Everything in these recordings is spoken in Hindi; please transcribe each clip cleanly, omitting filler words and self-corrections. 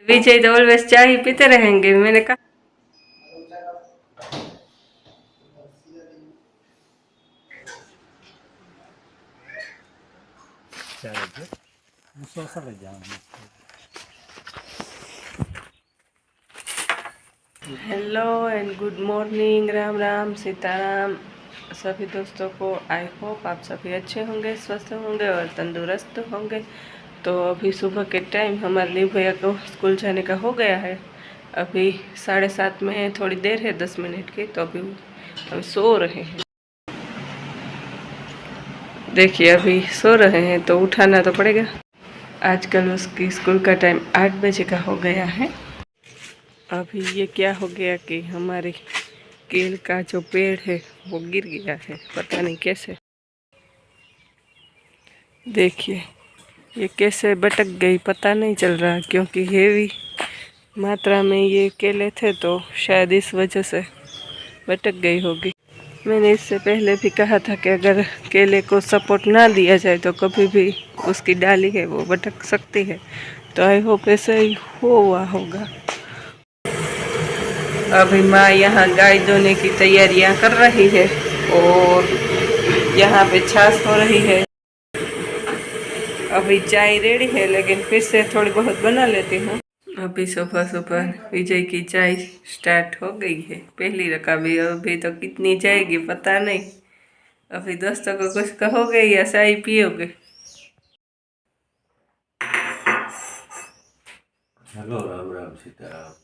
विजय तो ऑलवेज चाय ही पीते रहेंगे। मैंने कहा hello and good morning, Ram Ram Sitaram सभी दोस्तों को। आई होप आप सभी अच्छे होंगे, स्वस्थ होंगे और तंदुरुस्त होंगे। तो अभी सुबह के टाइम हमारे लिए भैया को स्कूल जाने का हो गया है। अभी 7:30 में थोड़ी देर है, 10 मिनट की। तो अभी सो रहे हैं। देखिए अभी सो रहे हैं तो उठाना तो पड़ेगा। आजकल उसकी स्कूल का टाइम 8 बजे का हो गया है। अभी ये क्या हो गया कि हमारे केल का जो पेड़ है वो गिर गया है, पता नहीं कैसे। देखिए ये कैसे भटक गई, पता नहीं चल रहा, क्योंकि हेवी मात्रा में ये केले थे तो शायद इस वजह से भटक गई होगी। मैंने इससे पहले भी कहा था कि अगर केले को सपोर्ट ना दिया जाए तो कभी भी उसकी डाली है वो भटक सकती है। तो आई होप ऐसे ही हुआ होगा। अभी माँ यहाँ गाय धोने की तैयारियाँ कर रही है और यहाँ पे छाछ हो रही है। अभी चाय रेडी है, लेकिन फिर से थोड़ी बहुत बना लेती हूँ। अभी सुबह सुबह विजय की चाय स्टार्ट हो गई है, पहली रकाबी भी। अभी तो कितनी जाएगी पता नहीं। अभी दोस्तों को कुछ कहोगे या चाय पियोगे? हेलो, राम राम सीताराम।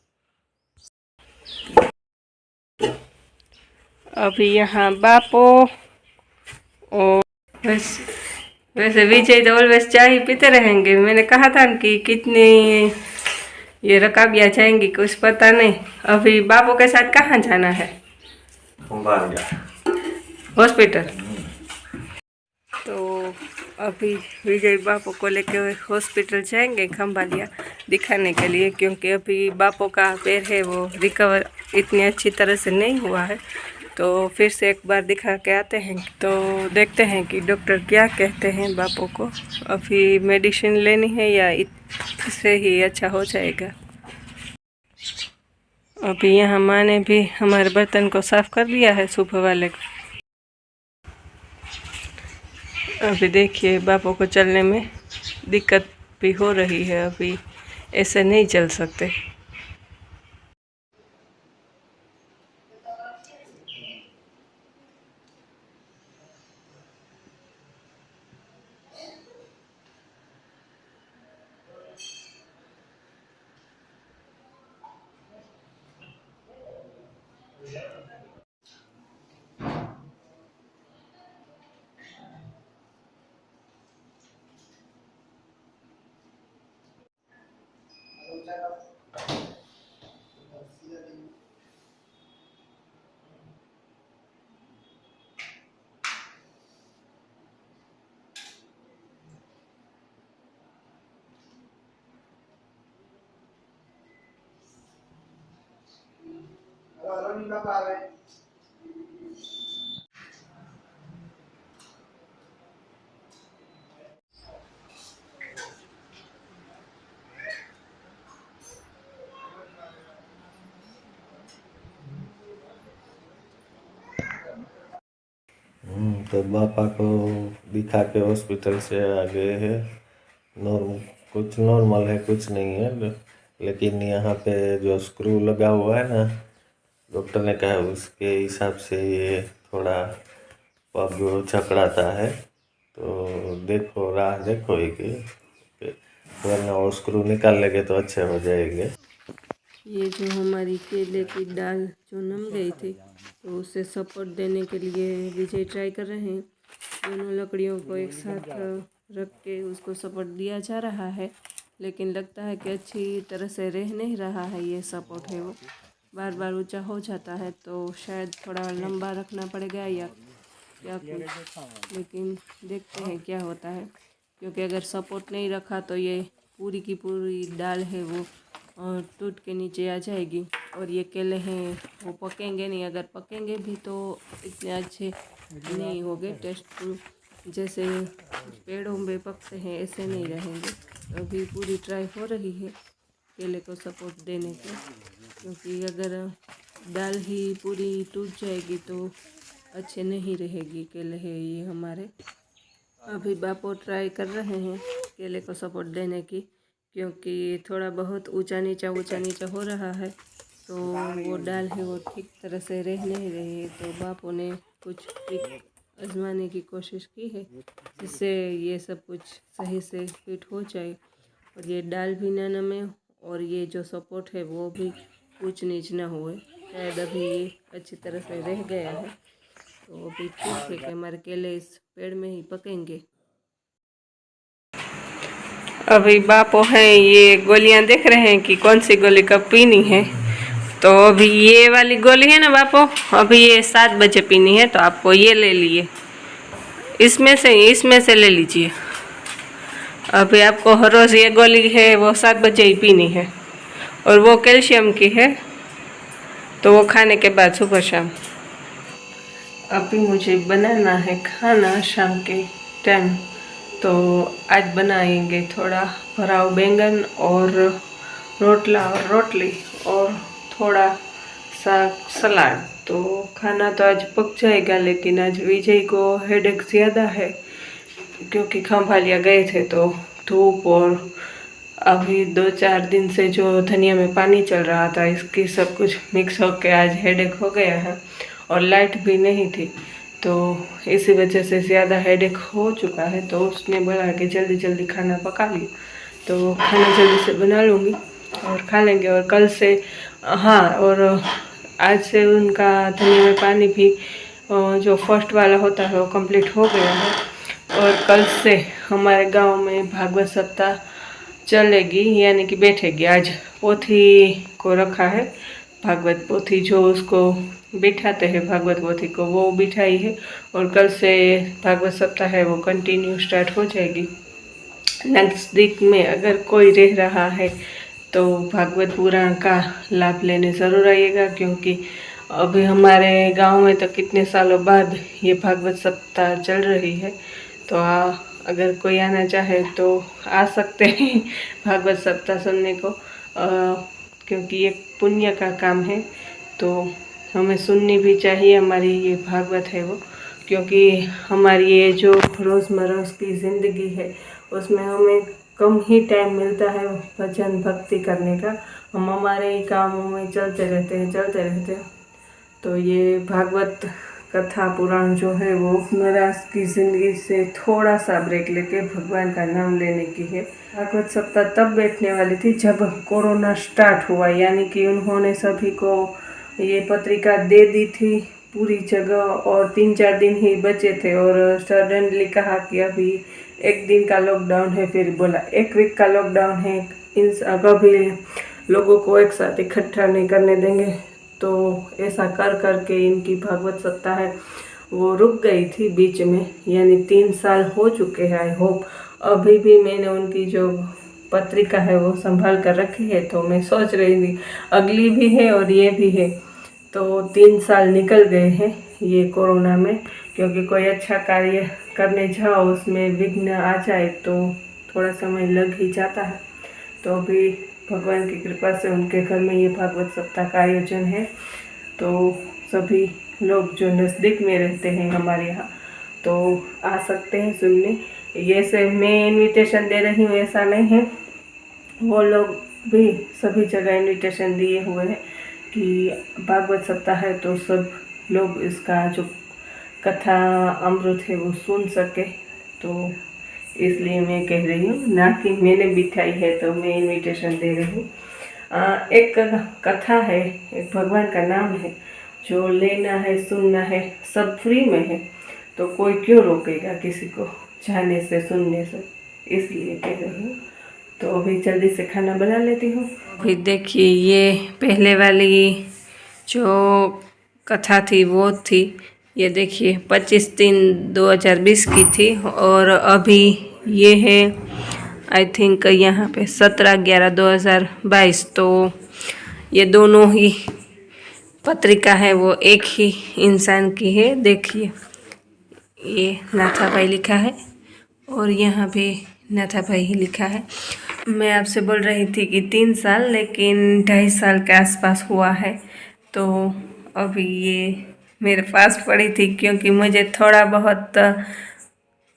अभी यहाँ बापो और वैसे वैसे विजय तो ऑलवेज चाय ही पीते रहेंगे। मैंने कहा था कि कितनी ये रकाबियाँ जाएंगी कुछ पता नहीं। अभी बापू के साथ कहाँ जाना है? हॉस्पिटल। तो अभी विजय बापू को लेके हॉस्पिटल जाएंगे खम्बालिया दिखाने के लिए, क्योंकि अभी बापू का पैर है वो रिकवर इतनी अच्छी तरह से नहीं हुआ है। तो फिर से एक बार दिखा के आते हैं। तो देखते हैं कि डॉक्टर क्या कहते हैं बापू को। अभी मेडिसिन लेनी है या इससे ही अच्छा हो जाएगा। अभी यहाँ माँ ने भी हमारे बर्तन को साफ कर दिया है सुबह वाले को। अभी देखिए बापू को चलने में दिक्कत भी हो रही है, अभी ऐसे नहीं चल सकते। तो पापा को दिखा के हॉस्पिटल से आ गए हैं। कुछ नॉर्मल है, कुछ नहीं है। लेकिन यहाँ पे जो स्क्रू लगा हुआ है ना, डॉक्टर ने कहा उसके हिसाब से ये थोड़ा पग चकराता है। तो देखो, राह देखो एक, वरना वो स्क्रू निकाल लेंगे तो अच्छे हो जाएंगे। ये जो हमारी केले की डाल जो नम गई थी तो उसे सपोर्ट देने के लिए विजय ट्राई कर रहे हैं। दोनों लकड़ियों को एक साथ रख के उसको सपोर्ट दिया जा रहा है, लेकिन लगता है कि अच्छी तरह से रह नहीं रहा है। ये सपोर्ट है वो बार बार ऊंचा हो जाता है, तो शायद थोड़ा लंबा रखना पड़ेगा या क्या कुछ। लेकिन देखते हैं क्या होता है, क्योंकि अगर सपोर्ट नहीं रखा तो ये पूरी की पूरी डाल है वो और टूट के नीचे आ जाएगी और ये केले हैं वो पकेंगे नहीं। अगर पकेंगे भी तो इतने अच्छे नहीं होंगे, टेस्टफुल जैसे पेड़ों में पकते हैं ऐसे नहीं रहेंगे। अभी पूरी ट्राई हो रही है। केले को सपोर्ट देने की, क्योंकि अगर दाल ही पूरी टूट जाएगी तो अच्छे नहीं रहेगी केले है ये हमारे। अभी बापो ट्राई कर रहे हैं केले को सपोर्ट देने की, क्योंकि थोड़ा बहुत ऊंचा नीचा हो रहा है, तो वो दाल है वो ठीक तरह से रह नहीं रही है। तो बापो ने कुछ ट्रिक आजमाने की कोशिश की है जिससे ये सब कुछ सही से फिट हो जाए और ये दाल भी ना नमे और ये जो सपोर्ट है वो भी ऊंच नीच ना हुए। शायद अभी ये अच्छी तरह से रह गया है, तो अभी ठीक है कि हमारे केले इस पेड़ में ही पकेंगे। अभी बापो हैं ये गोलियां देख रहे हैं कि कौन सी गोली कब पीनी है। तो अभी ये वाली गोली है ना बापो, अभी ये 7 बजे पीनी है, तो आपको ये ले लिए, इसमें से ले लीजिए। अभी आपको हर रोज़ ये गोली है वो 7 बजे ही पीनी है और वो कैल्शियम की है, तो वो खाने के बाद सुबह शाम। अभी मुझे बनाना है खाना शाम के टाइम, तो आज बनाएंगे थोड़ा भराव बैंगन और रोटला और रोटली और थोड़ा सा सलाद। तो खाना तो आज पक जाएगा, लेकिन आज विजय को हेडेक ज़्यादा है क्योंकि खंभालिया गए थे, तो धूप और अभी 2-4 दिन से जो धनिया में पानी चल रहा था इसकी सब कुछ मिक्स होकर आज हेडेक हो गया है और लाइट भी नहीं थी, तो इसी वजह से ज़्यादा हेडेक हो चुका है। तो उसने बोला कि जल्दी जल्दी खाना पका लियो, तो खाना जल्दी से बना लूँगी और खा लेंगे। और कल से और आज से उनका धनिया में पानी भी जो फर्स्ट वाला होता है वो कंप्लीट हो गया है और कल से हमारे गांव में भागवत सप्ताह चलेगी, यानी कि बैठेगी। आज पोथी को रखा है, भागवत पोथी जो उसको बिठाते हैं भागवत पोथी को वो बिठाई है और कल से भागवत सप्ताह है वो कंटिन्यू स्टार्ट हो जाएगी। नज़दीक में अगर कोई रह रहा है तो भागवत पुराण का लाभ लेने ज़रूर आइएगा, क्योंकि अभी हमारे गांव में तो कितने सालों बाद ये भागवत सप्ताह चल रही है। तो अगर कोई आना चाहे तो आ सकते हैं भागवत सप्ताह सुनने को, क्योंकि ये पुण्य का काम है, तो हमें सुननी भी चाहिए। हमारी ये भागवत है वो, क्योंकि हमारी ये जो रोज़मर्रा की ज़िंदगी है उसमें हमें कम ही टाइम मिलता है भजन भक्ति करने का। हम हमारे ही कामों में चलते रहते हैं। तो ये भागवत कथा पुराण जो है वो रोज़मर्रा की ज़िंदगी से थोड़ा सा ब्रेक लेके भगवान का नाम लेने की है। भागवत सप्ताह तब बैठने वाली थी जब कोरोना स्टार्ट हुआ, यानी कि उन्होंने सभी को ये पत्रिका दे दी थी पूरी जगह और 3-4 दिन ही बचे थे और सडनली कहा कि अभी 1 दिन का लॉकडाउन है, फिर बोला 1 वीक का लॉकडाउन है, कभी लोगों को एक साथ इकट्ठा नहीं करने देंगे। तो ऐसा कर के इनकी भागवत सप्ताह है वो रुक गई थी बीच में, यानी 3 साल हो चुके हैं। आई होप अभी भी मैंने उनकी जो पत्रिका है वो संभाल कर रखी है, तो मैं सोच रही थी अगली भी है और ये भी है, तो 3 साल निकल गए हैं ये कोरोना में। क्योंकि कोई अच्छा कार्य करने जाओ उसमें विघ्न आ जाए तो थोड़ा समय लग ही जाता है। तो अभी भगवान की कृपा से उनके घर में ये भागवत सप्ताह का आयोजन है, तो सभी लोग जो नज़दीक में रहते हैं हमारे यहाँ तो आ सकते हैं सुनने। ये से मैं इनविटेशन दे रही हूँ ऐसा नहीं है, वो लोग भी सभी जगह इनविटेशन दिए हुए हैं कि भागवत सप्ताह है तो सब लोग इसका जो कथा अमृत है वो सुन सके। तो इसलिए मैं कह रही हूँ, ना कि मैंने बिठाई है तो मैं इनविटेशन दे रही हूँ। एक कथा है, एक भगवान का नाम है, जो लेना है सुनना है सब फ्री में है, तो कोई क्यों रोकेगा किसी को जाने से सुनने से, इसलिए कह रही हूँ। तो अभी जल्दी से खाना बना लेती हूँ। अभी देखिए ये पहले वाली जो कथा थी वो थी, ये देखिए 25/3/2020 की थी और अभी ये है आई थिंक यहाँ पे 17/11/2022। तो ये दोनों ही पत्रिका है वो एक ही इंसान की है। देखिए ये नाथा भाई लिखा है और यहाँ पे नाथा भाई ही लिखा है। मैं आपसे बोल रही थी कि 3 साल, लेकिन 2.5 साल के आसपास हुआ है। तो अभी ये मेरे पास पड़ी थी क्योंकि मुझे थोड़ा बहुत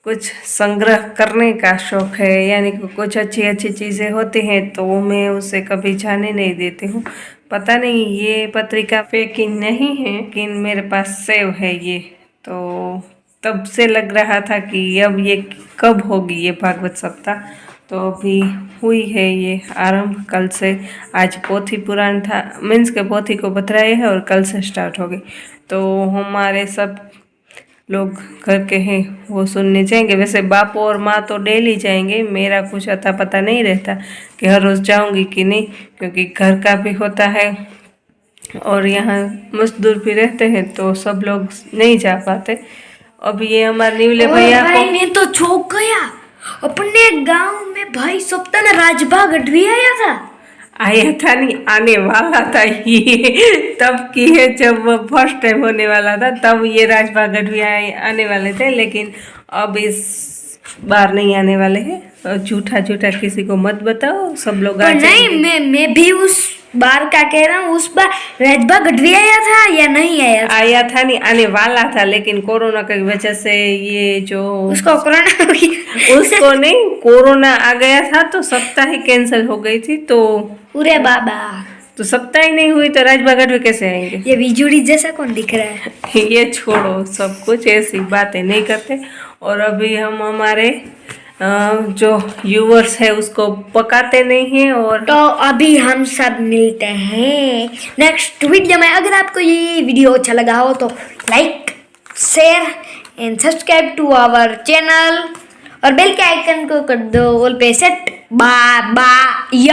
कुछ संग्रह करने का शौक़ है, यानी कि कुछ अच्छी अच्छी चीज़ें होती हैं तो मैं उसे कभी जाने नहीं देती हूँ। पता नहीं ये पत्रिका फेक नहीं है, लेकिन मेरे पास सेव है ये, तो तब से लग रहा था कि अब ये कब होगी ये भागवत सप्ताह। तो अभी हुई है ये आरंभ कल से। आज पोथी पुराण था, मीन्स के पोथी को बतराए है और कल से स्टार्ट हो गई। तो हमारे सब लोग घर के हैं वो सुनने जाएंगे। वैसे बापू और माँ तो डेली जाएंगे, मेरा कुछ अता पता नहीं रहता कि हर रोज़ जाऊंगी कि नहीं, क्योंकि घर का भी होता है और यहाँ मजदूर भी रहते हैं तो सब लोग नहीं जा पाते। अब ये हमारे निवले भैया को भाई ने तो चौंक गया। अपने गांव में भाई सप्ताह राजभा गढ़वी आया था नहीं, आने वाला था ये तब की है जब फर्स्ट टाइम होने वाला था, तब ये राजभा गढ़वी आने वाले थे, लेकिन अब इस बार नहीं आने वाले हैं। झूठा झूठा किसी को मत बताओ, सब लोग आ जाएंगे। नहीं, मैं भी उस बार का कह रहा हूँ, उस बार राजभा गढ़वी आया था या नहीं आया था? आया था नहीं, आने वाला था, लेकिन कोरोना की वजह से ये जो उसको कोरोना हो गया। उसको नहीं, कोरोना आ गया था तो सप्ताह ही कैंसिल हो गई थी। तो पूरे बाबा तो सप्ताह ही नहीं हुई तो राजभा गढ़वी कैसे आएंगे? ये बिजुड़ी जैसा कौन दिख रहा है? ये छोड़ो, सब कुछ ऐसी बातें नहीं करते। और अभी हम हमारे जो व्यूअर्स है उसको पकाते नहीं हैं। और तो अभी हम सब मिलते हैं नेक्स्ट वीडियो में। अगर आपको ये वीडियो अच्छा लगा हो तो like, share and subscribe to our channel और बेल के आइकन को कर दो ऑल पे सेट। Bye bye.